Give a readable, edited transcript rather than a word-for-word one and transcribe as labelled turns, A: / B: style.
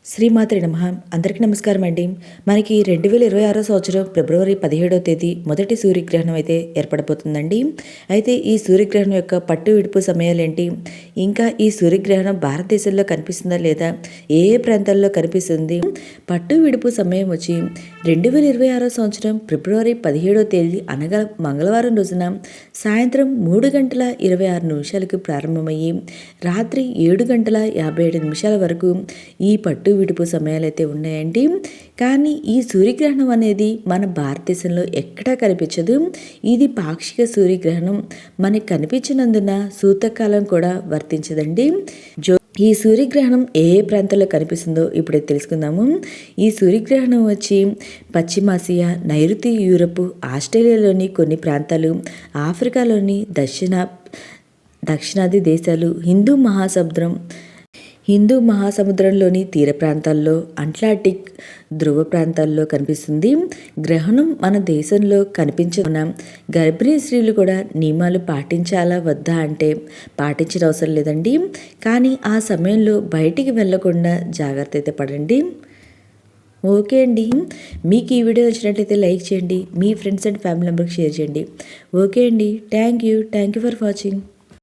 A: శ్రీమాత్రే నమః. అందరికీ నమస్కారం అండి. మనకి 2026 సంవత్సరం ఫిబ్రవరి 17వ తేదీ మొదటి సూర్యగ్రహణం అయితే ఏర్పడబోతుందండి. అయితే ఈ సూర్యగ్రహణం యొక్క పట్టు విడుపు సమయాలేంటి, ఇంకా ఈ సూర్యగ్రహణం భారతదేశంలో కనిపిస్తుందా లేదా, ఏ ఏ ప్రాంతాల్లో కనిపిస్తుంది, పట్టు విడుపు సమయం వచ్చి 2026 సంవత్సరం ఫిబ్రవరి 17వ తేదీ అనగా మంగళవారం రోజున సాయంత్రం 3:26 ప్రారంభమయ్యి రాత్రి 7:57 వరకు ఈ పట్టు విడుపు సమయాలు అయితే ఉన్నాయండి. కానీ ఈ సూర్యగ్రహణం అనేది మన భారతదేశంలో ఎక్కడా కనిపించదు. ఇది పాక్షిక సూర్యగ్రహణం. మనకి కనిపించినందున సూతకాలం కూడా వర్తించదండి. ఈ సూర్యగ్రహణం ఏ ఏ ప్రాంతాల్లో కనిపిస్తుందో ఇప్పుడే తెలుసుకుందాము. ఈ సూర్యగ్రహణం వచ్చి పశ్చిమాసియా, నైరుతి యూరప్, ఆస్ట్రేలియాలోని కొన్ని ప్రాంతాలు, ఆఫ్రికాలోని దక్షిణాది దేశాలు, హిందూ మహాసముద్రంలోని తీర ప్రాంతాల్లో, అట్లాంటిక్ ధ్రువ ప్రాంతాల్లో కనిపిస్తుంది. గ్రహణం మన దేశంలో కనిపించిన గర్భిణీ స్త్రీలు కూడా నియమాలు పాటించాలా వద్దా అంటే పాటించిన అవసరం లేదండి. కానీ ఆ సమయంలో బయటికి వెళ్ళకుండా జాగ్రత్త అయితే పడండి. ఓకే అండి. మీకు ఈ వీడియో నచ్చినట్లయితే లైక్ చేయండి, మీ ఫ్రెండ్స్ అండ్ ఫ్యామిలీ మెంబర్కి షేర్ చేయండి. ఓకే అండి. Thank you for watching.